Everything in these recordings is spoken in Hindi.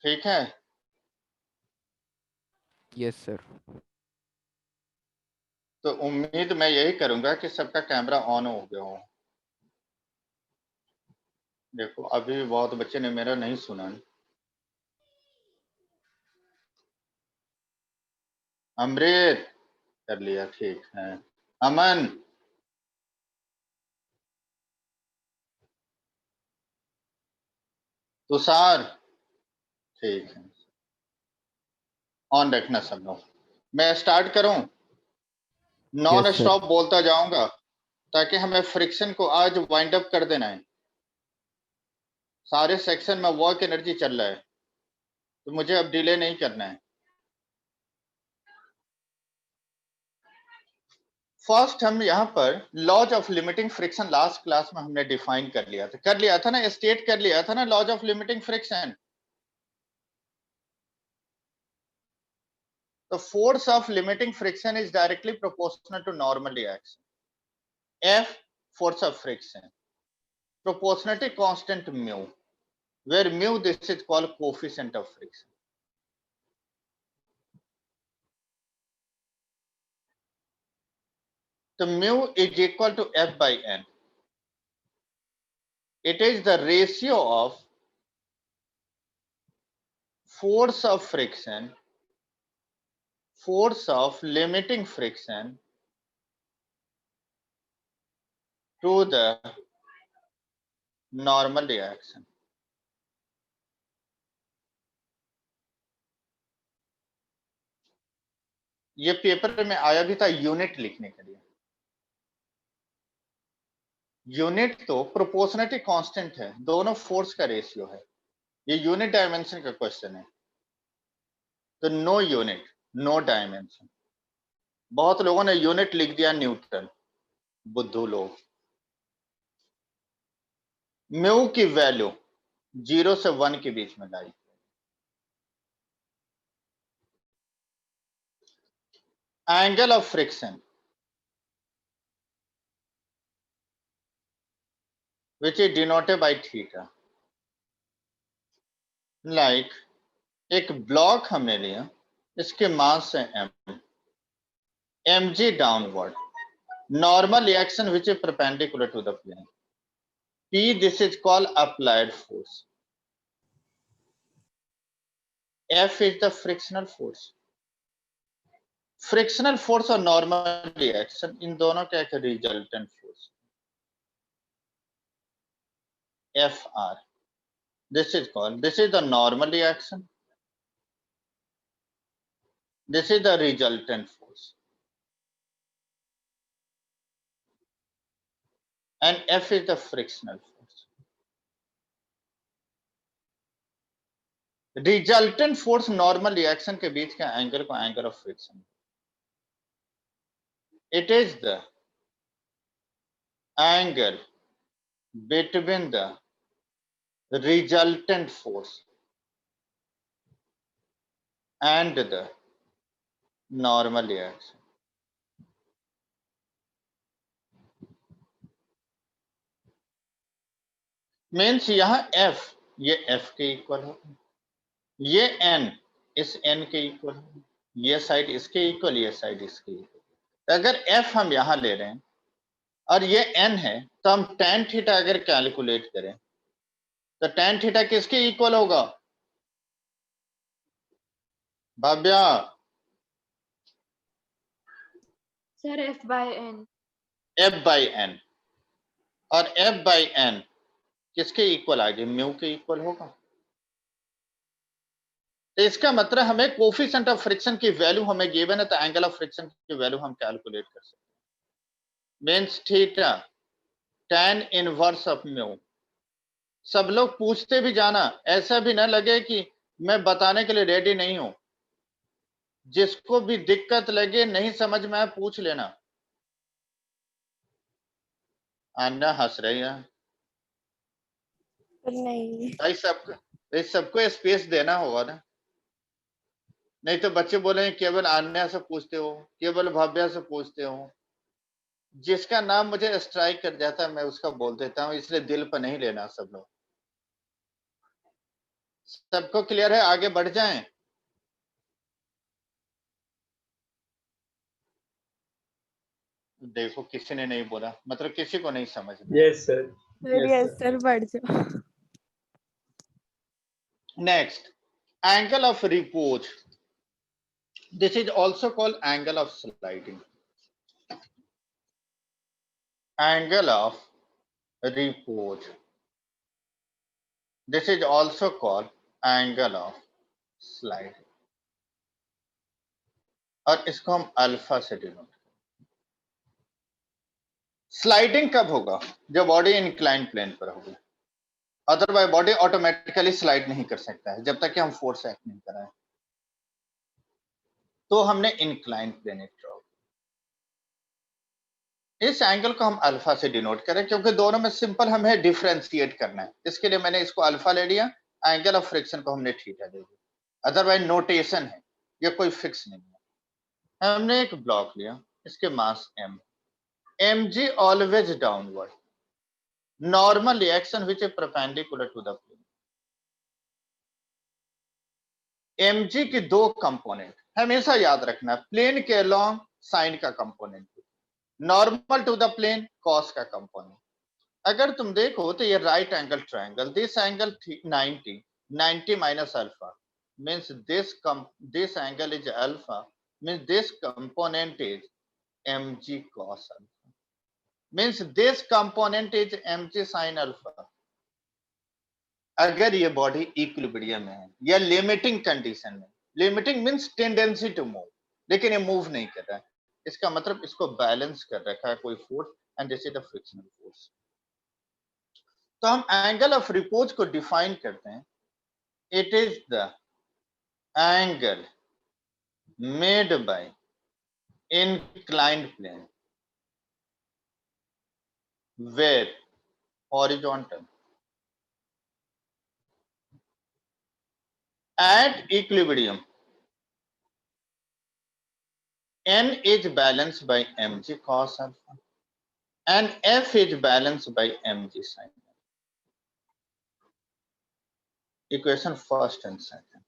ठीक है। Yes sir. तो उम्मीद मैं यही करूंगा कि सबका कैमरा ऑन हो गया हो। देखो अभी भी बहुत बच्चे ने मेरा नहीं सुना। अमृत कर लिया, ठीक है। अमन, तुषार, ठीक है। ऑन रखना सब लोग। मैं स्टार्ट करूं? Non yes sir. स्टॉप बोलता जाऊंगा ताकि हमें फ्रिक्शन को आज वाइंड अप कर देना है। सारे सेक्शन में वर्क एनर्जी चल रहा है, तो मुझे अब डिले नहीं करना है। फर्स्ट हम यहाँ पर laws of limiting friction last class में हमने डिफाइन कर लिया था ना, स्टेट कर लिया था ना laws of limiting friction. The force of limiting friction is directly proportional to normal reaction. F, force of friction. Proportionality constant mu, where mu this is called coefficient of friction. So mu is equal to F by N. It is the ratio of force of friction, force of limiting friction to the normal reaction. ये पेपर में आया भी था यूनिट लिखने के लिए। यूनिट तो प्रोपोर्शनलिटी कांस्टेंट है, दोनों फोर्स का रेशियो है। ये यूनिट डायमेंशन का क्वेश्चन है, तो नो यूनिट नो डायमेंशन। बहुत लोगों ने यूनिट लिख दिया न्यूटन, बुद्धू लोग। म्यू की वैल्यू 0 से 1 के बीच में लाई। Angle of friction which is denoted by theta. Like एक ब्लॉक हमने लिया, इसके मास है m, mg downward, normal reaction which is perpendicular to the plane. P, this is called applied force. F is the frictional force. Frictional force और नॉर्मल रिएक्शन इन दोनों का एक resultant force Fr. This is called, this is the normal reaction, this is the resultant force, and F is the frictional force. Resultant force normal reaction के बीच का एंगल को angle of friction, it is the angle between the resultant force and the normal reaction. Means यहां F ये F के इक्वल हो, ये N इस N के इक्वल हो, ये साइड इसके इक्वल, ये साइड इसके इक्वल। अगर F हम यहां ले रहे हैं और ये N है, तो हम tan थीटा अगर कैलकुलेट करें तो tan थीटा किसके इक्वल होगा? Bhavya sir F by N। F by N, और F by N किसके इक्वल आ गए? म्यू के इक्वल होगा। तो इसका मतलब हमें कोफिशिएंट ऑफ फ्रिक्शन की वैल्यू हमें गिवन है, तो एंगल ऑफ फ्रिक्शन की वैल्यू हम कैलकुलेट कर सकते हैं। Means theta tan inverse of mu. सब लोग पूछते भी जाना, ऐसा भी ना लगे कि मैं बताने के लिए रेडी नहीं हूं। जिसको भी दिक्कत लगे, नहीं समझ में आए, पूछ लेना। अन्ना हंस रही है नहीं भाई, सबको स्पेस देना होगा ना, नहीं तो बच्चे बोलेंगे केवल अन्या से पूछते हो, केवल भव्या से पूछते हो। जिसका नाम मुझे स्ट्राइक कर जाता है मैं उसका बोल देता हूं, इसलिए दिल पर नहीं लेना सब लोग। सबको क्लियर है? आगे बढ़ जाएं। देखो किसी ने नहीं बोला, मतलब किसी को नहीं समझ में। Yes, sir. Yes, sir, बढ़ जाओ. Next, angle of repose. This is also called angle of sliding. Angle of repose. This is also called angle of sliding, और इसको हम अल्फा से डिनोट. स्लाइडिंग कब होगा? जब बॉडी इंक्लाइन प्लेन पर होगी. अदरवाइज बॉडी ऑटोमेटिकली स्लाइड नहीं कर सकता है जब तक कि हम फोर्स एक्ट नहीं कराएं. तो हमने इंक्लाइन प्लेन ड्रॉ. इस एंगल को हम अल्फा से डिनोट करें क्योंकि दोनों में सिंपल हमें डिफरेंशिएट करना है. इसके लिए मैंने इसको अल्फा ले लिया, एंगल ऑफ फ्रिक्शन को हमने थीटा ले लिया. अदरवाइज नोटेशन है, ये कोई फिक्स नहीं है. हमने एक ब्लॉक लिया, इसके mass m. mg always downward. Normal reaction which is perpendicular to the plane. mg की दो कंपोनेंट हमेशा याद रखना. प्लेन के अलोंग साइन का component, normal to the plane cos का कंपोनेंट. अगर तुम देखो तो ये right angle triangle, this angle 90 minus alpha means this angle is alpha, means this component is mg cos alpha, means this component is mg sin alpha. अगर ये बॉडी इक्विलिब्रियम में है या लिमिटिंग कंडीशन में, limiting means tendency to move, लेकिन ये मूव नहीं कर रहा है, इसका मतलब इसको बैलेंस कर रखा है कोई force, and this is the frictional force. तो हम एंगल ऑफ रिपोज को डिफाइन करते हैं. It is the angle made by inclined plane where horizontal at equilibrium n is balanced by mg cos alpha and f is balanced by mg sin alpha. Equation first and second.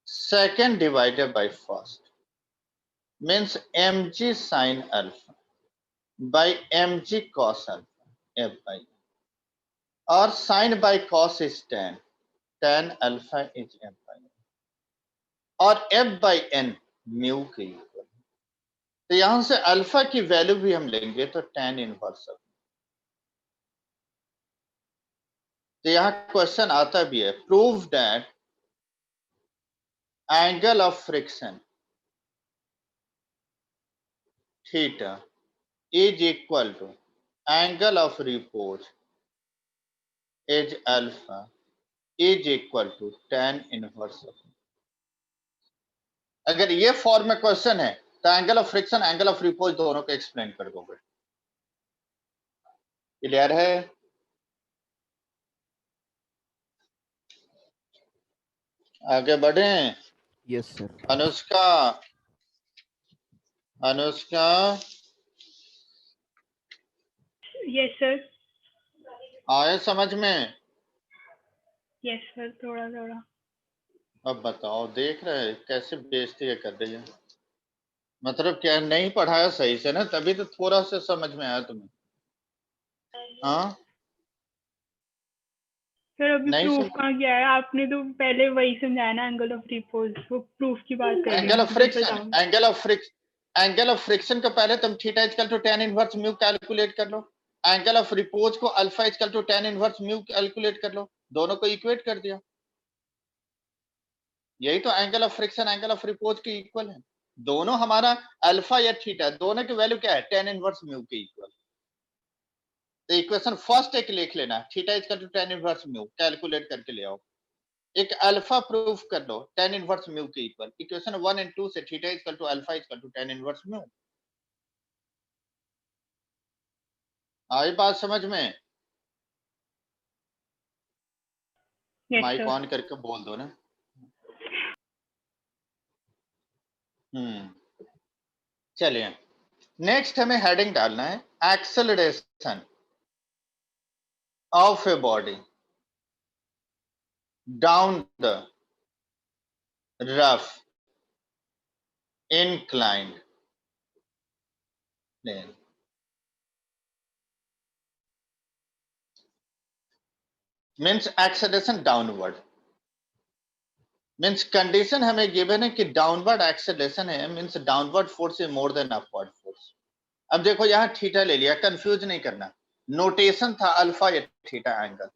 Second divided by first means mg sin alpha by mg cos alpha, f by n. Or sin by cos is tan, tan alpha is f by n. और f by n म्यू के इक्वल. तो यहां से अल्फा की वैल्यू भी हम लेंगे तो tan इनवर्स. तो यहां क्वेश्चन आता भी है, prove that angle of friction theta is equal to angle of repose is alpha is equal to tan inverse. अगर ये फॉर्म में क्वेश्चन है तो angle of friction, angle of repose दोनों को एक्सप्लेन कर दोगे. क्लियर है? आगे बढ़े. Yes, sir. Anushka, Anushka Yes, sir. आए समझ में? Yes, sir. थोड़ा थोड़ा. अब बताओ, देख रहे हैं कैसे बेइज्जती है कर रही है. मतलब क्या नहीं पढ़ाया सही से ना, तभी तो थोड़ा सा समझ में आया तुम्हें. हाँ सर अभी नहीं प्रूफ समझ. कहाँ किया है आपने? तो पहले वही समझाया ना, एंगल ऑफ रिपोज. वो प्रूफ की बात कर रहे एंगल हैं. Of friction, angle of friction को पहले तुम theta equal to tan inverse mu calculate कर लो. एंगल ऑफ रिपोज को alpha equal to tan inverse mu calculate कर लो. दोनों को इक्वेट कर दिया. यही तो angle of friction angle of repose के इक्वल है. दोनों हमारा अल्फा या थीटा, दोनों की वैल्यू क्या है? tan इनवर्स म्यू के इक्वल. तो इक्वेशन फर्स्ट एक लिख लेना, theta equal to tan inverse mu calculate करके ले आओ. एक अल्फा प्रूफ कर लो tan इनवर्स म्यू के इक्वल. इक्वेशन 1 एंड 2 से theta equal to alpha equal to tan inverse mu. आई बात समझ में? Yes, mic sir. ऑन करके बोल दो ना. चलिए नेक्स्ट हमें हेडिंग डालना है, acceleration of a body down the rough inclined plane. Means acceleration downward. Means condition हमें गिवन है कि डाउनवर्ड एक्सेलरेशन है, means downward force is more than upward force. अब देखो यहां थीटा ले लिया, कंफ्यूज नहीं करना, नोटेशन था अल्फा या थीटा एंगल.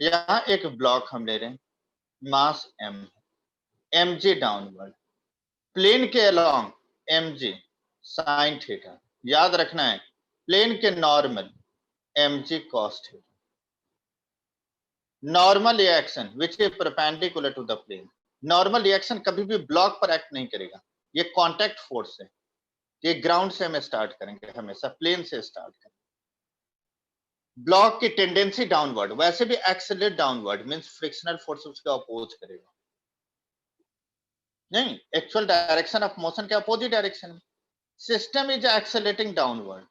यहां एक ब्लॉक हम ले रहे हैं, mass m, mg downward, plane के अलोंग mg साइन थीटा. याद रखना है प्लेन के normal mg cos theta. Normal reaction which is perpendicular to the plane. Normal reaction कभी भी ब्लॉक पर एक्ट नहीं करेगा, ये कांटेक्ट फोर्स है. ये ग्राउंड से हम स्टार्ट करेंगे, हमेशा प्लेन से स्टार्ट करेंगे. ब्लॉक की टेंडेंसी डाउनवर्ड, वैसे भी accelerate downward means frictional force उसके अपोज करेगा. नहीं, एक्चुअल डायरेक्शन ऑफ मोशन के अपोजिट डायरेक्शन में. System is accelerating downward.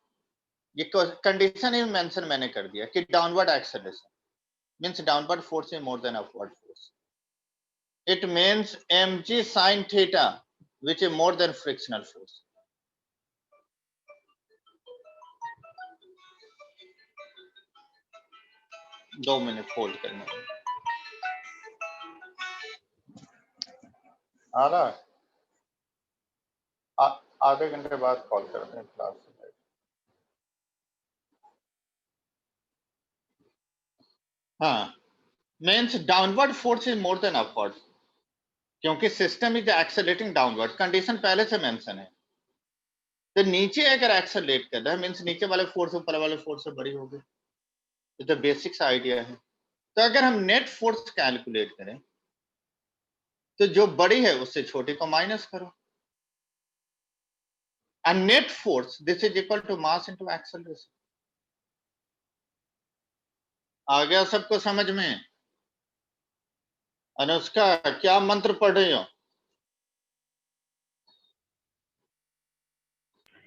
ये कंडीशन ही मेंशन मैंने कर दिया कि downward acceleration means downward force is more than upward force. It means mg sin theta which is more than frictional force. दो मिनट होल्ड करना. आ रहा है, आधे घंटे बाद कॉल करते हैं क्लास से. हाँ, means downward force is more than upward, क्योंकि system is accelerating downward. Condition पहले से मेंशन है. तो नीचे अगर एक्सेलरेट कर रहा है मींस नीचे वाले फोर्स ऊपर वाले फोर्स से बड़ी होगी. तो बेसिक्स आइडिया है. तो अगर हम नेट फोर्स कैलकुलेट करें तो जो बड़ी है उससे छोटी को माइनस करो. And net force this is equal to mass into acceleration. आ गया सबको समझ में? अनुष्का क्या मंत्र पढ़ रही हो?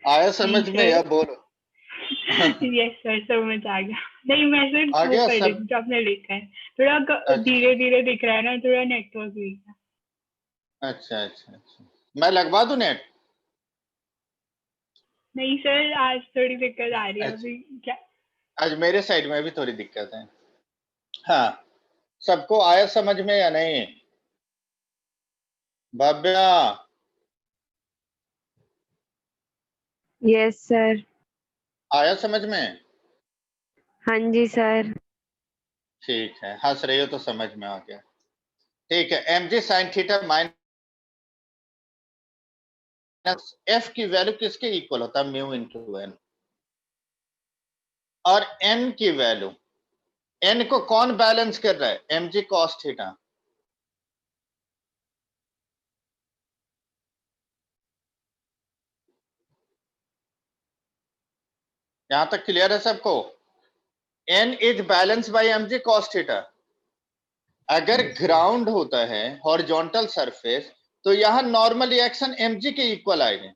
आया समझ में या बोलो? यस सर, समझ आ गया. नहीं, मैं सिर्फ आ वो गया पढ़ रही सब? थी जो आपने लिखा है. थोड़ा अच्छा. धीरे धीरे दिख रहा है ना, थोड़ा नेटवर्क वीक है. अच्छा अच्छा अच्छा, मैं लगवा दूं नेट? नहीं सर, आज थोड़ी दिक्कत आ रही है. अच्छा. अभी क्या? आज मेरे साइड में भी थोड़ी दिक्कत है. हाँ, सबको आया समझ में या नहीं? Bhavya, yes sir. आया समझ में? हाँ जी सर. ठीक है, हंस रही हो तो समझ में आ गया. ठीक है, mg sin theta minus f की वैल्यू किसके इक्वल होता है? Mu into N. और n की वैल्यू, n को कौन बैलेंस कर रहा है? mg cos theta. यहां तक क्लियर है सबको? n is balance by mg cos theta. अगर ग्राउंड होता है हॉरिजॉन्टल सरफेस तो यहां नॉर्मल रिएक्शन mg के इक्वल आएंगे,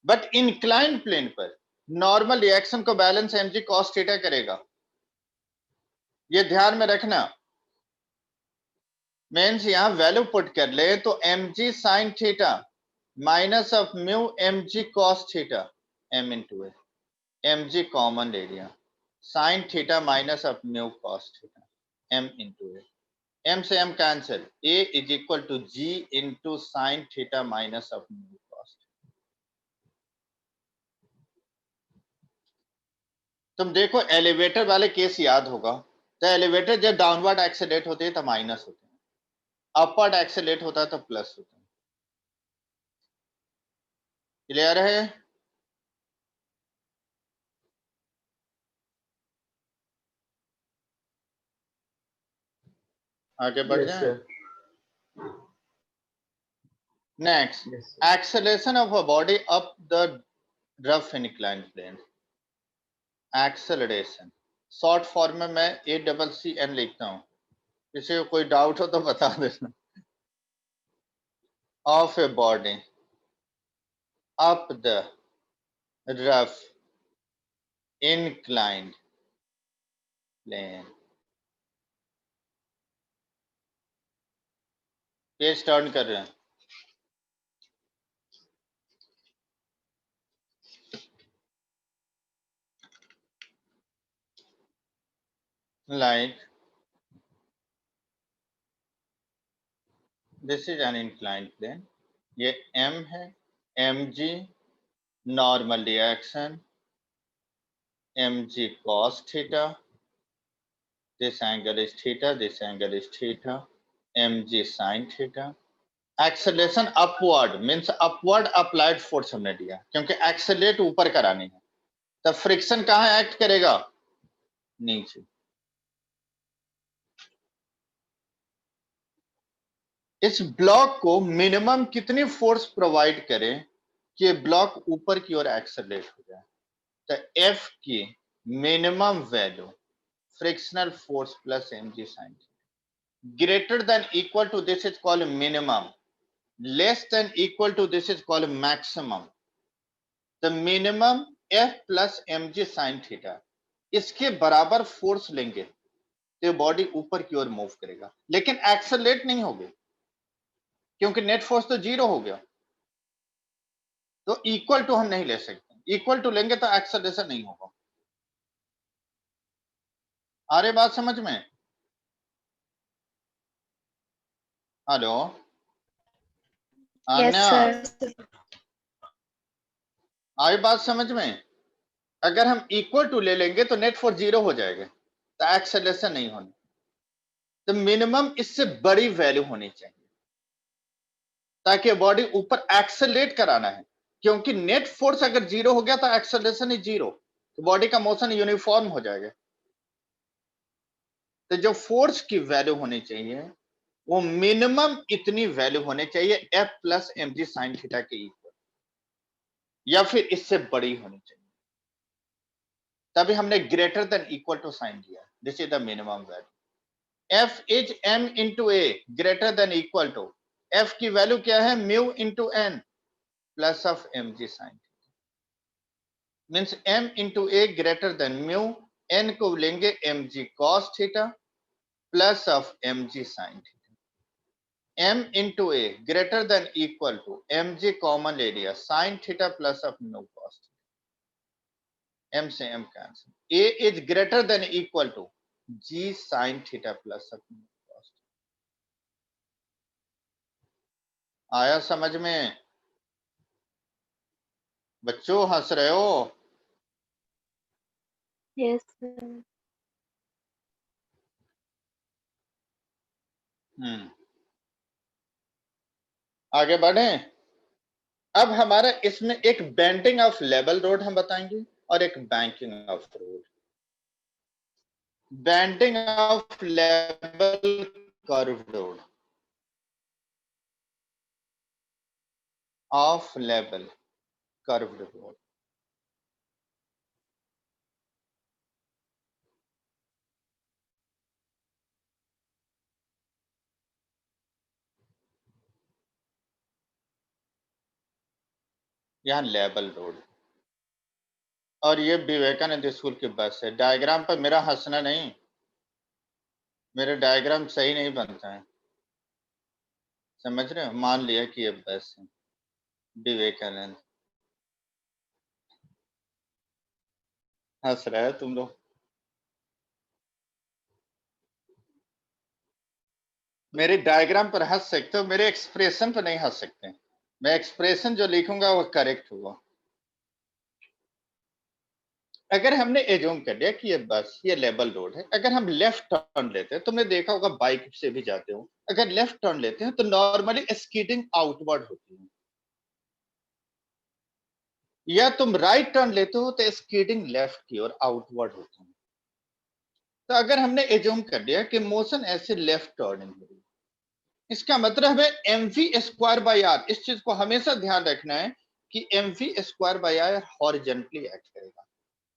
बट इंक्लाइन प्लेन पर नॉर्मल रिएक्शन को बैलेंस mg cos थीटा करेगा. ये ध्यान में रखना. मीन्स यहां वैल्यू पुट कर ले तो mg sin theta minus of mu mg cos theta m into A. mg common ले लिया, sin theta minus of mu cos theta m into A. m से m cancel, a is equal to g into sine theta minus of mu cos. तुम देखो एलिवेटर वाले केस याद होगा. तो एलिवेटर जब डाउनवर्ड एक्सेलरेट होते हैं तो माइनस होते हैं, अपवर्ड एक्सेलरेट होता है तो प्लस होता है. क्लियर है? आगे बढ़ Yes, जाए. sir. Next, Yes, sir. Acceleration of a body up the rough incline plane. Acceleration short form में मैं ACCN लिखता हूं, किसी को कोई डाउट हो तो बता देना. Of a body up the rough inclined plane. Page turn कर रहे हैं। Like this is an inclined plane, ये m है, mg normal reaction, mg cos theta, this angle is theta, this angle is theta, mg sin theta. Acceleration upward means upward applied force हमने दिया, क्योंकि एक्सेलरेट ऊपर करानी है, तो फ्रिक्शन कहां एक्ट करेगा? नीचे। इस ब्लॉक को मिनिमम कितनी फोर्स प्रोवाइड करें कि ब्लॉक ऊपर की ओर एक्सेलरेट हो जाए? तो एफ की minimum value frictional force plus mg sin greater than equal to this is called minimum, less than equal to this is called maximum. तो minimum F plus mg sin theta, इसके बराबर फोर्स लेंगे तो बॉडी ऊपर की ओर मूव करेगा, लेकिन एक्सेलरेट नहीं होगी, क्योंकि नेट फोर्स तो जीरो हो गया। तो इक्वल टू हम नहीं ले सकते, इक्वल टू लेंगे तो एक्सेलरेशन नहीं होगा। आ रही बात समझ में? हेलो यस अन्या, सर। आई बात समझ में? अगर हम इक्वल टू ले लेंगे तो नेट फोर्स जीरो हो जाएगा, तो एक्सेलरेशन नहीं होनी। तो मिनिमम इससे बड़ी वैल्यू होनी चाहिए ताकि बॉडी ऊपर एक्सेलरेट कराना है, क्योंकि नेट फोर्स अगर जीरो हो गया तो एक्सेलरेशन ही जीरो, तो बॉडी का मोशन यूनिफॉर्म हो जाएगा। तो जो फोर्स की वैल्यू होनी चाहिए वो मिनिमम इतनी वैल्यू होनी चाहिए F plus mg sin theta के इक्वल, या फिर इससे बड़ी होनी चाहिए, तभी हमने greater than equal to sign दिया। This is the minimum value. F is m into a, greater than equal to, F की वैल्यू क्या है? Mu into n plus of mg sin, means m into a greater than mu, n को लेंगे mg cos theta plus of mg sin theta. m into a greater than equal to mg common ले लिया, sin theta plus of no cos, m से m cancel, a is greater than equal to g sin theta plus of no cos। आया समझ में? बच्चों हंस रहे हो? Yes sir. आगे बढ़े। अब हमारा इसमें एक बेंडिंग ऑफ लेवल रोड हम बताएंगे और एक banking of road. Bending of level curve road, of level curved road. यहाँ लेवल रोड, और ये विवेकानंद स्कूल की बस है। डायग्राम पर मेरा हंसना नहीं, मेरे डायग्राम सही नहीं बनता है, समझ रहे हो? मान लिया कि ये बस है विवेकानंद। हंस रहे हो तुम लोग? मेरे डायग्राम पर हंस सकते हो, मेरे एक्सप्रेशन पर नहीं हंस सकते। मैं एक्सप्रेशन जो लिखूंगा वो करेक्ट होगा। अगर हमने एज्यूम कर लिया कि ये बस, ये लेवल रोड है, अगर हम लेफ्ट टर्न लेते हैं, तुमने देखा होगा बाइक से भी जाते हो, अगर लेफ्ट टर्न लेते हैं तो नॉर्मली स्कीडिंग आउटवर्ड होती है, या तुम राइट टर्न लेते हो तो स्कीडिंग लेफ्ट की ओर आउटवर्ड होती है। तो अगर हमने एज्यूम कर लिया कि मोशन ऐसे लेफ्ट टर्निंग हो रही है, इसका मतलब है mv स्क्वायर बाई आर। इस चीज को हमेशा ध्यान रखना है कि mv square by R horizontally act करेगा।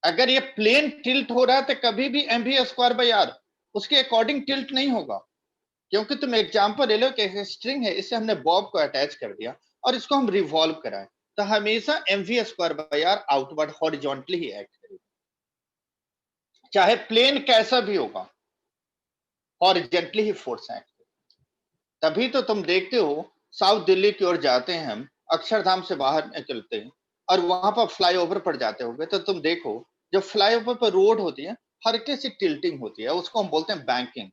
अगर ये प्लेन टिल्ट हो रहा है तो कभी भी mv स्क्वायर बाई आर उसके अकॉर्डिंग टिल्ट नहीं होगा, क्योंकि तुम एग्जांपल ले लो कि स्ट्रिंग है, इसे हमने बॉब को अटैच कर दिया और इसको हम रिवॉल्व कराएं, तो हमेशा mv square by R outward horizontally ही एक्ट करेगा, चाहे प्लेन कैसा भी होगा, हॉरिजॉन्टली ही फोर्स एक्ट। तभी तो तुम देखते हो साउथ दिल्ली की ओर जाते हैं हम, अक्षरधाम से बाहर निकलते हैं और वहां पर फ्लाईओवर पर जाते होंगे तो तुम देखो जब फ्लाईओवर पर रोड होती है हल्की सी टिल्टिंग होती है, उसको हम बोलते हैं बैंकिंग,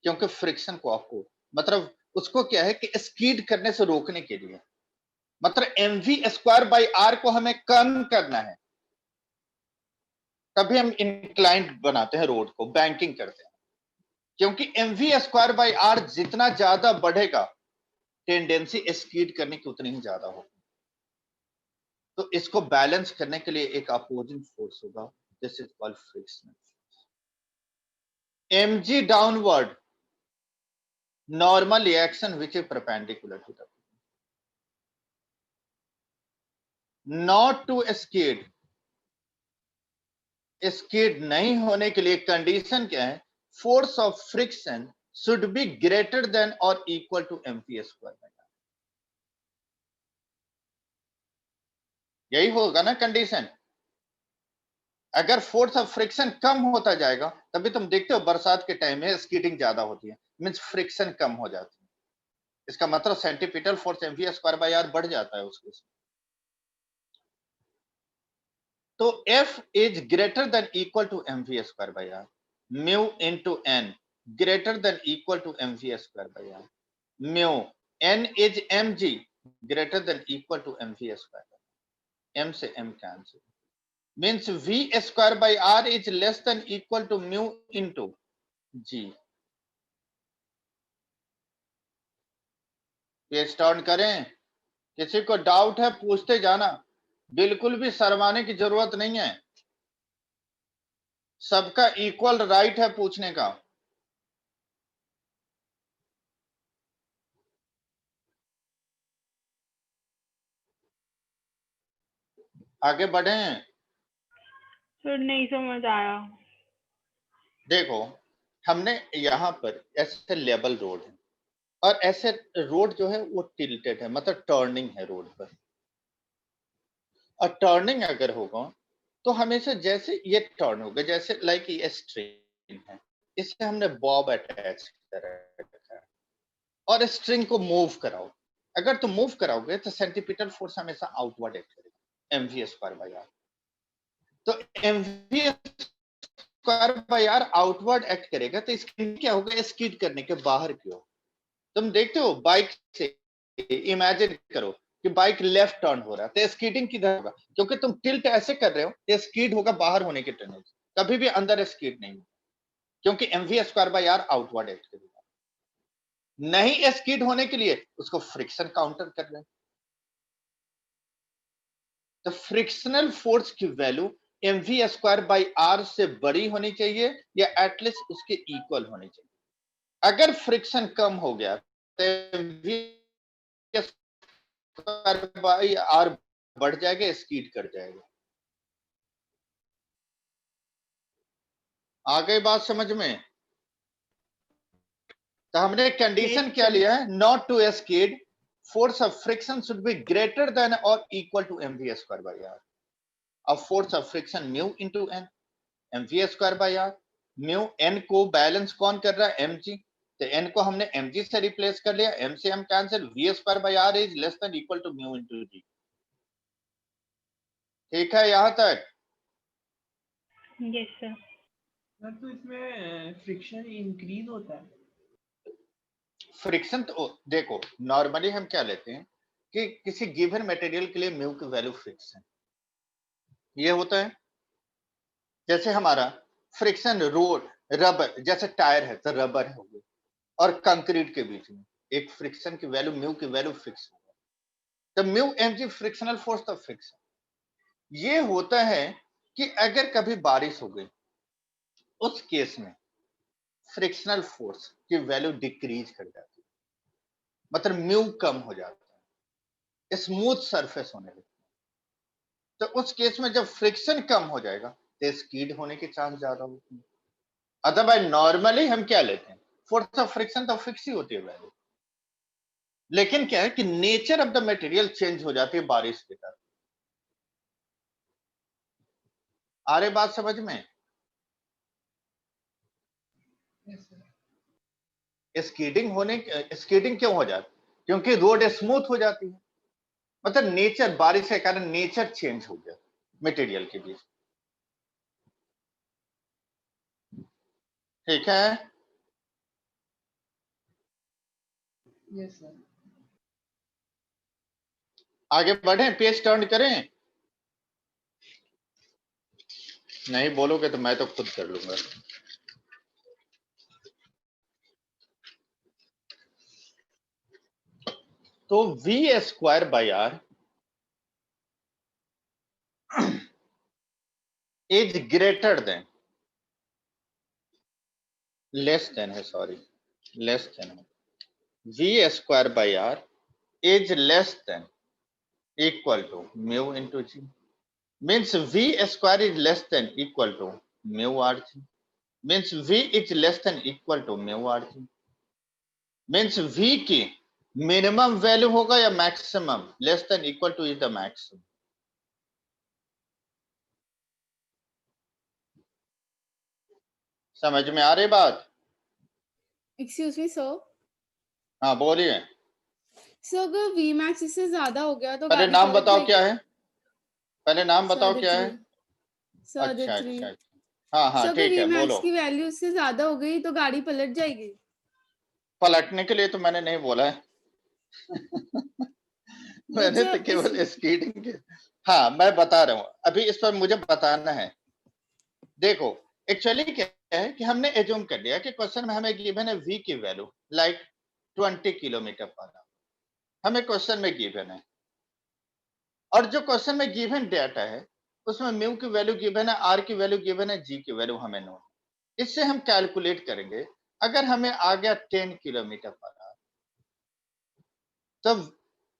क्योंकि फ्रिक्शन को आपको मतलब उसको क्या है कि स्कीड करने से रोकने के लिए, मतलब mv²/r को हमें कम करना है, तभी हम इंक्लाइंड बनाते हैं रोड को, बैंकिंग करते हैं, क्योंकि mv²/r जितना ज्यादा बढ़ेगा टेंडेंसी स्कीड करने की उतनी ही ज्यादा होगी। तो इसको बैलेंस करने के लिए एक अपोजिंग फोर्स होगा, this is called friction. mg downward normal reaction which is perpendicular to the not to skid. Skid नहीं होने के लिए कंडीशन क्या है, force of friction should be greater than और इक्वल टू mv²/r। यही होगा ना कंडीशन। अगर फोर्स ऑफ फ्रिक्शन कम होता जाएगा तभी तुम देखते हो बरसात के टाइम में स्कीडिंग ज्यादा होती है, मींस फ्रिक्शन कम हो जाती है, इसका मतलब सेंटीपिटल फोर्स mv²/r बढ़ जाता है उसके। तो F is greater than equal to mv²/r, mu into n greater than equal to mv²/r, mu n is mg greater than equal to mv², m से m cancel, means v²/r is less than equal to mu into g। Page turn करें, किसी को डाउट है पूछते जाना, बिल्कुल भी शर्माने की जरूरत नहीं है, सबका इक्वल राइट है पूछने का। आगे बढ़ें। सर नहीं समझ आया। देखो हमने यहाँ पर ऐसे लेवल रोड है और ऐसे रोड जो है वो टिल्टेड है, मतलब टर्निंग है रोड पर, और टर्निंग अगर होगा तो हमेशा जैसे ये टर्न होगा, जैसे लाइक ये स्ट्रिंग है, इसे हमने बॉब अटैच कर रखा है और स्ट्रिंग को मूव कराओ, अगर तुम मूव कराओगे तो सेंटीपिटल फोर्स हमेशा आउटवर्ड एक्ट करेगा mv²/r। तो mv²/r आउटवर्ड एक्ट करेगा तो इसकी क्या होगा, स्कीड करने के बाहर की ओर। तुम देखते हो बाइक से, इमेजिन करो कि बाइक लेफ्ट टर्न हो रहा है तो स्कीडिंग किधर होगा, क्योंकि तुम टिल्ट ऐसे कर रहे हो, ये स्कीड होगा बाहर होने के टर्न, कभी भी अंदर स्कीड नहीं होगा, क्योंकि mv²/r आउटवर्ड एक्ट करेगा। नहीं स्कीड होने के लिए उसको फ्रिक्शन काउंटर कर रहे हैं, तो फ्रिक्शनल फोर्स की वैल्यू mv²/r से बड़ी होनी चाहिए या एटलीस्ट उसके इक्वल होनी चाहिए। अगर फ्रिक्शन कम हो गया तो mv²/r बढ़ जाएगा, स्कीड कर जाएगा। आ गई बात समझ में? तो हमने कंडीशन क्या लिया है, not to skid force of friction should be greater than और इक्वल टू mv²/r। अब force of friction mu into N, mv²/r, mu N को बैलेंस कौन कर रहा है, mg, तो n को हमने mg से रिप्लेस कर लिया, m से m cancel, v²/r is less than equal to mu into g। ठीक है यहां तक? Yes sir. सर तो इसमें फ्रिक्शन इंक्रीज होता है? फ्रिक्शन तो देखो नॉर्मली हम क्या लेते हैं कि किसी गिवन मटेरियल के लिए म्यू की वैल्यू फिक्स है, ये होता है। जैसे हमारा फ्रिक्शन रोड रबर, जैसे टायर है तो रबर हो गई और कंक्रीट के बीच में एक फ्रिक्शन की वैल्यू म्यू की वैल्यू फिक्स होगा, तो म्यू mg फ्रिक्शनल फोर्स तो फिक्स है। ये होता है कि अगर कभी बारिश हो गई उस केस में फ्रिक्शनल फोर्स की वैल्यू डिक्रीज कर जाती है, मतलब म्यू कम हो जाता है, स्मूथ सरफेस होने लगती है। तो उस केस में जब फ्रिक्शन कम हो जाएगा तो स्कीड होने के चांस ज्यादा होते हैं। अदरवाइज नॉर्मली हम क्या लेते हैं, फोर्स ऑफ फ्रिक्शन तो फिक्स ही होती है वैल्यू, लेकिन क्या है कि nature of the material change हो जाती है बारिश के कारण। आ रही बात समझ में? Yes sir. स्कीडिंग क्यों हो जाती? क्योंकि रोड स्मूथ हो जाती है, मतलब नेचर, बारिश के कारण नेचर चेंज हो गया मटेरियल के बीच। ठीक है, यस सर। आगे बढ़े, पेज टर्न करें। नहीं बोलोगे तो मैं तो खुद कर लूंगा। तो V square by R is greater than, less than है, सॉरी, लेस देन है, V square by R is less than equal to mu into G, means V square is less than equal to mu R G, means v is less than equal to mu R G, means v की मिनिमम वैल्यू होगा या maximum, less than equal to is the maximum. समझ में आ रही बात? Excuse me sir. हाँ बोलिए। सर अगर वी मैक्स इससे ज्यादा हो गया तो पहले गाड़ी नाम पलट बताओ जाएगी? क्या है, पहले नाम बताओ क्या है। सर अच्छा आदित्रि। अच्छा, हाँ हाँ सर अगर ठीक वी है, मैक्स बोलो। की वैल्यू इससे ज्यादा हो गई तो गाड़ी पलट जाएगी? पलटने के लिए तो मैंने नहीं बोला है मैंने तो जब केवल स्कीडिंग के, हाँ मैं बता रहा हूँ अभी, इस पर मुझे बताना है। देखो एक्चुअली क्या है कि हमने एज्यूम कर लिया कि क्वेश्चन में हमें गिवन है v की value like 20 kilometre per hour, हमें क्वेश्चन में गिवन है, और जो क्वेश्चन में गिवन डाटा है उसमें म्यू की वैल्यू गिवन है, आर की वैल्यू गिवन है, जी की वैल्यू हमें नो है। इससे हम कैलकुलेट करेंगे, अगर हमें आ गया 10 किलोमीटर पर आवर, तो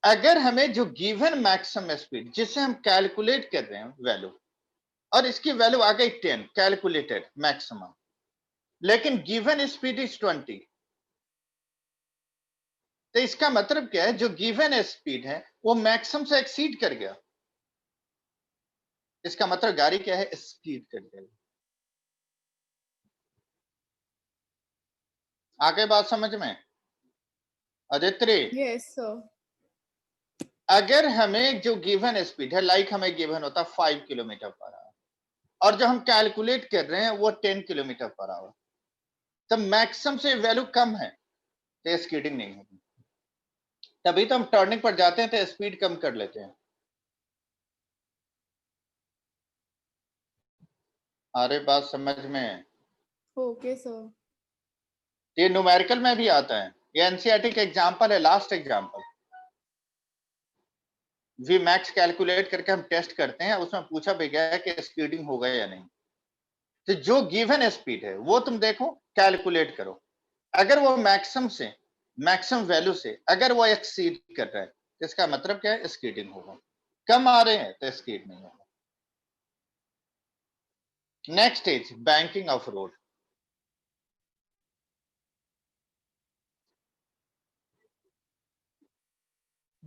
अगर हमें जो गिवन मैक्सिमम स्पीड जिससे हम कैलकुलेट कर रहे हैं वैल्यू, और इसकी वैल्यू आ गई 10 कैलकुलेटेड मैक्सिमम, लेकिन गिवन स्पीड इज 20, तो इसका मतलब क्या है, जो गिवन स्पीड है वो मैक्सिमम से एक्सीड कर गया, इसका मतलब गाड़ी क्या है, स्पीड कर गई। आगे बात समझ में? Aditya, yes sir. अगर हमें जो गिवन स्पीड है, लाइक हमें गिवन होता 5 किलोमीटर पर आवर, और जो हम कैलकुलेट कर रहे हैं वो 10 किलोमीटर पर आवर, तो मैक्सिमम से वैल्यू कम है तो स्कीडिंग नहीं होगी, तभी तो हम टर्निंग पर जाते हैं तो स्पीड कम कर लेते हैं। अरे बात समझ में? Okay sir. ये न्यूमेरिकल में भी आता है, ये एनसीईआरटी का एग्जांपल है, last example. V max calculate करके हम टेस्ट करते हैं, उसमें पूछा भी गया है कि स्पीडिंग होगा या नहीं, तो जो गिवन स्पीड है वो तुम देखो, कैलकुलेट करो, अगर वो मैक्सिमम वैल्यू से अगर वो एक्सीड कर रहा है तो इसका मतलब क्या है, स्कीडिंग होगा, कम आ रहे हैं तो स्कीड नहीं होगा। Next is banking of road.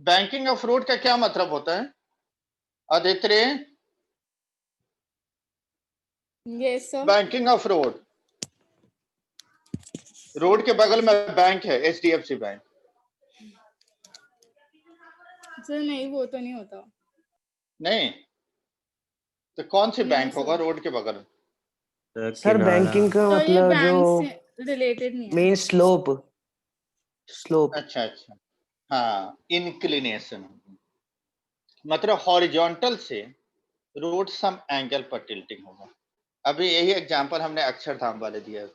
Banking of road का क्या मतलब होता है Aditya? Yes sir. Banking of road, road के बगल में बैंक है, HDFC बैंक। सर नहीं, वो तो नहीं होता। नहीं तो कौन सी नहीं बैंक सर। होगा रोड के बगल? सर किनारा। बैंकिंग का तो ये मतलब बैंक जो से रिलेटेड नहीं है। मेन स्लोप अच्छा अच्छा, हाँ इंक्लिनेशन, मतलब हॉरिजॉन्टल से रोड सम एंगल पर टिल्टिंग होगा। अभी यही एग्जांपल हमने अक्षरधाम वाले दिया है।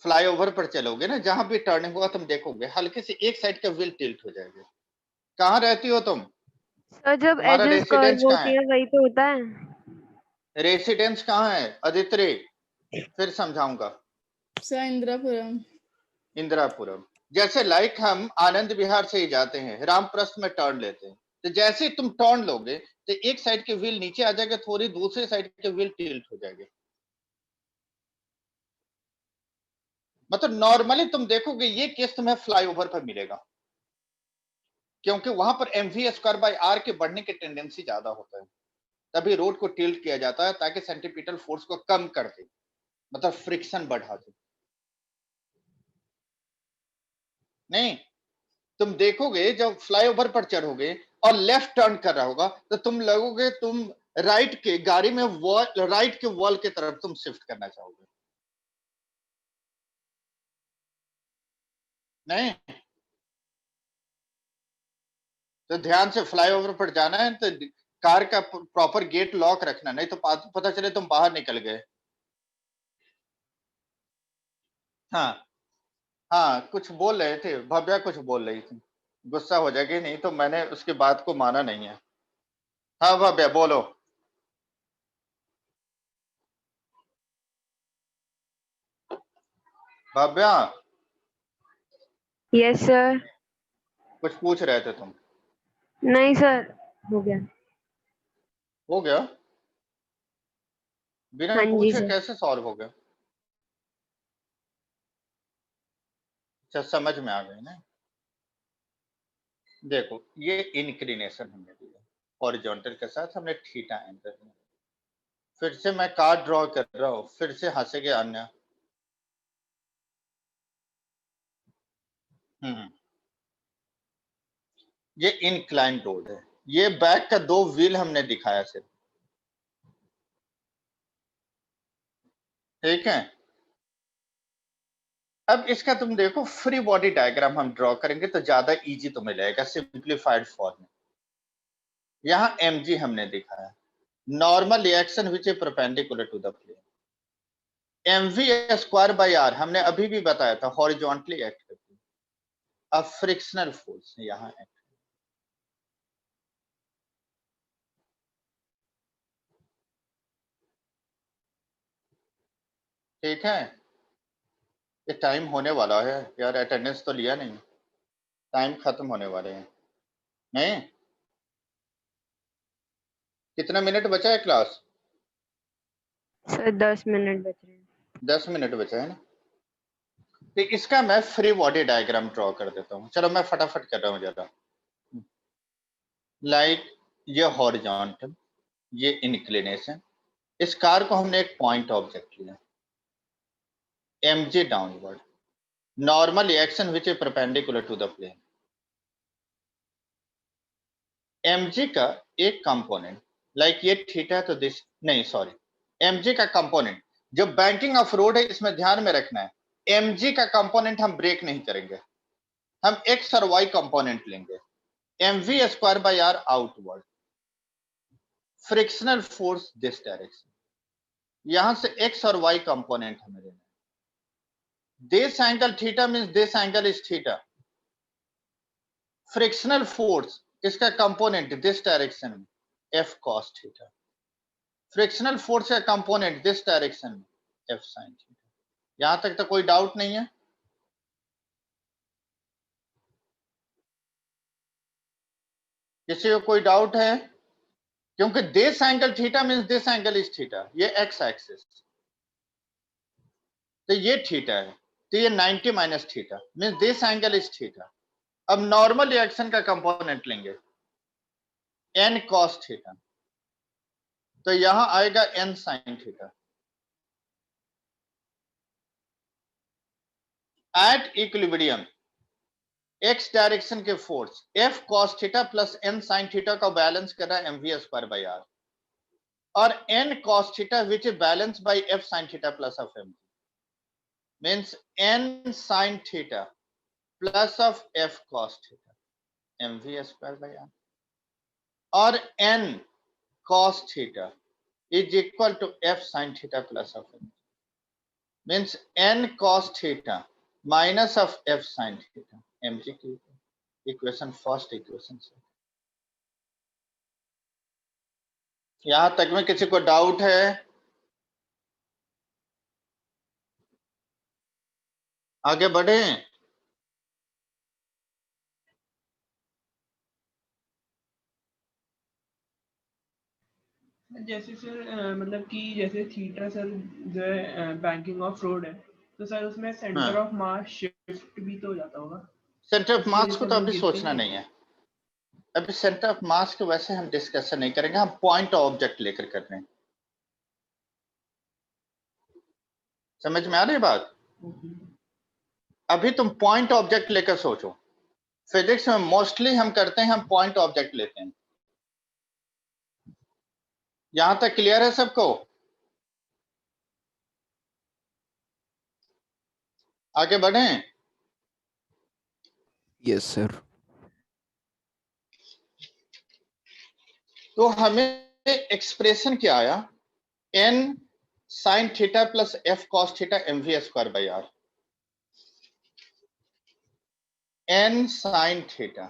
फ्लाईओवर पर चलोगे ना, जहां भी टर्निंग होगा तुम देखोगे हल्के से एक साइड का व्हील टिल्ट हो जाएगा। कहाँ रहती हो तुम? सर जब तुम्हारा एजेस कर्व रेसिडेंस कहाँ होती है? है वही तो होता है। रेसिडेंस कहाँ है आदित्य? फिर समझाऊंगा। सर इंदिरापुरम। इंदिरापुरम। जैसे लाइक हम आनंद विहार से ही जाते हैं, रामप्रस्थ में टर्न लेते हैं, तो जैसे ही तुम टर्न लोगे तो एक साइड के व्हील नीचे आ जाएगा, थोड़ी दूसरे साइड के व्हील टिल्ट हो जाएंगे। मतलब नॉर्मली तुम देखोगे ये केस तुम्हें फ्लाईओवर पर मिलेगा, क्योंकि वहां पर mv²/r के बढ़ने की टेंडेंसी ज्यादा होता है, तभी रोड को टिल्ट किया जाता है ताकि सेंट्रीपिटल फोर्स को कम कर दे, मतलब फ्रिक्शन बढ़ा दे। नहीं, तुम देखोगे जब फ्लाईओवर पर चढ़ोगे और लेफ्ट टर्न कर रहा होगा तो तुम लगोगे तुम राइट के गाड़ी में वॉल, राइट के वॉल की तरफ तुम शिफ्ट करना चाहोगे। नहीं, तो ध्यान से फ्लाईओवर पर जाना है तो कार का प्रॉपर गेट लॉक रखना, नहीं तो पता चले तुम बाहर निकल गए। हाँ हाँ, कुछ बोल रहे थे, भव्या कुछ बोल रही थी, गुस्सा हो जाएगी, नहीं तो मैंने उसकी बात को माना नहीं है। हाँ भव्या बोलो। Bhavya yes sir. कुछ पूछ रहे थे तुम। नहीं सर, हो गया। हो गया? बिना हाँ जी पूछे सर। कैसे सॉल्व हो गया? अच्छा, समझ में आ गई ना। देखो ये इंक्लिनेशन हमने दिया, हॉरिजॉन्टल के साथ हमने थीटा एंटर किया। फिर से मैं कार्ड ड्रॉ कर रहा हूं, फिर से हंसेंगे अन्य। ये इनक्लाइन रोड है, ये बैक का 2 व्हील हमने दिखाया सिर्फ, ठीक है। अब इसका तुम देखो फ्री बॉडी डायग्राम हम ड्रॉ करेंगे तो ज्यादा इजी तुम्हें लगेगा, सिंप्लीफाइड फॉर्म में। यहां mg हमने दिखाया, normal reaction which is perpendicular to the plane. mv square by r हमने अभी भी बताया था हॉरिजॉन्टली एक्ट करती है। अब फ्रिक्शनल फोर्स यहां एक्ट, ठीक है। ये टाइम होने वाला है यार, अटेंडेंस तो लिया नहीं, टाइम खत्म होने वाले हैं। नहीं, कितना मिनट बचा है क्लास? सर 10 मिनट बच रहे हैं। 10 मिनट बचा है ना। तो इसका मैं फ्री बॉडी डायग्राम ड्रॉ कर देता हूं, चलो मैं फटाफट कर रहा हूं जरा। लाइक ये हॉरिजॉन्टल, ये इंक्लिनेशन, इस कार को हमने एक पॉइंट ऑब्जेक्ट लिया, mg downward, normal reaction which is perpendicular to the plane. mg का एक कंपोनेंट, लाइक ये थीटा है तो दिस, नहीं सॉरी, mg का कंपोनेंट जो बैंकिंग ऑफ रोड है, इसमें ध्यान में रखना है, mg का कंपोनेंट हम ब्रेक नहीं करेंगे, हम x और y कंपोनेंट लेंगे। mv square by r outward, frictional force this direction, यहां से x और y कंपोनेंट हमें लेना है। This angle theta means this angle is theta, frictional force इसका कंपोनेंट दिस डायरेक्शन में f cos theta, frictional force का कंपोनेंट दिस डायरेक्शन में f sin थीटा। यहां तक तो कोई डाउट नहीं है? किसी को कोई डाउट है? क्योंकि this angle theta means this angle is theta, ये x एक्सिस, तो ये थीटा है, तो ये 90 minus theta means this angle is theta. अब नॉर्मल रिएक्शन का कंपोनेंट लेंगे n cos थीटा, तो यहां आएगा n sin theta. At equilibrium x direction के force f cos theta plus n sin theta का बैलेंस कर रहा है mv स्क्वायर बाई r, और n cos theta which is balance by f sin theta plus of mv, means n sin theta plus of f cos theta mv square by r, और n cos theta is equal to f sin theta plus of m, means n cos theta minus of f sin theta, mg की इक्वेशन फर्स्ट इक्वेशन से। यहां तक में किसी को डाउट है? आगे बढ़े? जैसे सर मतलब कि जैसे थीटा सर जो है बैंकिंग ऑफ रोड है, तो सर उसमें सेंटर ऑफ मास शिफ्ट भी तो हो जाता होगा। सेंटर ऑफ मास को तो अभी गिरते सोचना नहीं है, अभी सेंटर ऑफ मास के वैसे हम डिस्कशन नहीं करेंगे, हम पॉइंट ऑब्जेक्ट लेकर कर रहे हैं। समझ में आ रही बात? अभी तुम पॉइंट ऑब्जेक्ट लेकर सोचो। फिजिक्स में मोस्टली हम करते हैं, हम पॉइंट ऑब्जेक्ट लेते हैं। यहां तक क्लियर है सबको? आगे बढ़ें। Yes sir. तो हमें एक्सप्रेशन क्या आया, n sin theta plus f cos theta mv square by r। n sin theta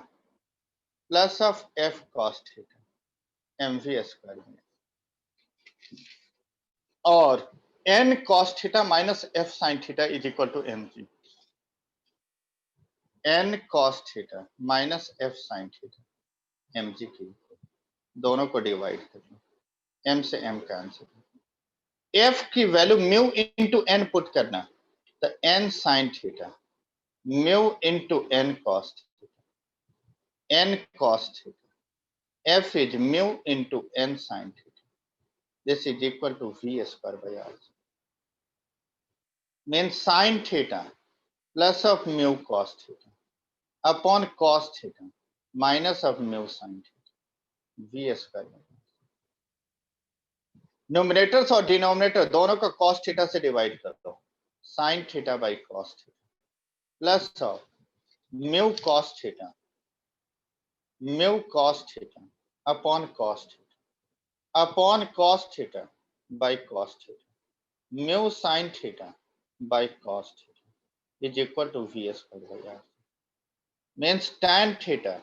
plus of f cos theta mv square by r, और n cos theta minus f sin theta is equal to mg। n cos theta minus f sin theta mg की, दोनों को डिवाइड कर लो, m से m कैंसिल, f की value mu into n put करना, तो n sin theta mu into n cos theta, n cos theta, f is mu into n sin theta, this is equal to v square by r, means sin theta plus of mu cos theta upon cos theta minus of mu sin theta, v square by r। Numerators और डिनोमिनेटर दोनों का cos थीटा से डिवाइड कर दो, sin theta by cos theta plus of mu cos theta upon cos theta by cos theta mu sin theta by cos theta is equal to v square by r, means tan theta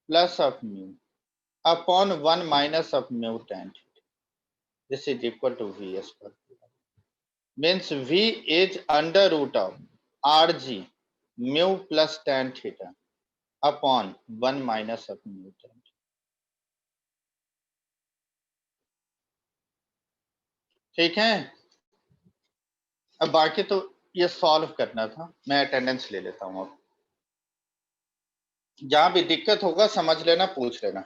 plus of mu upon 1 minus of mu tan theta, this is equal to v square, means v is under root of rg mu plus tan theta upon 1 minus of mu tan theta। ठीक है, अब बाकी तो ये सॉल्व करना था, मैं अटेंडेंस ले लेता हूं। अब जहां भी दिक्कत होगा समझ लेना, पूछ लेना।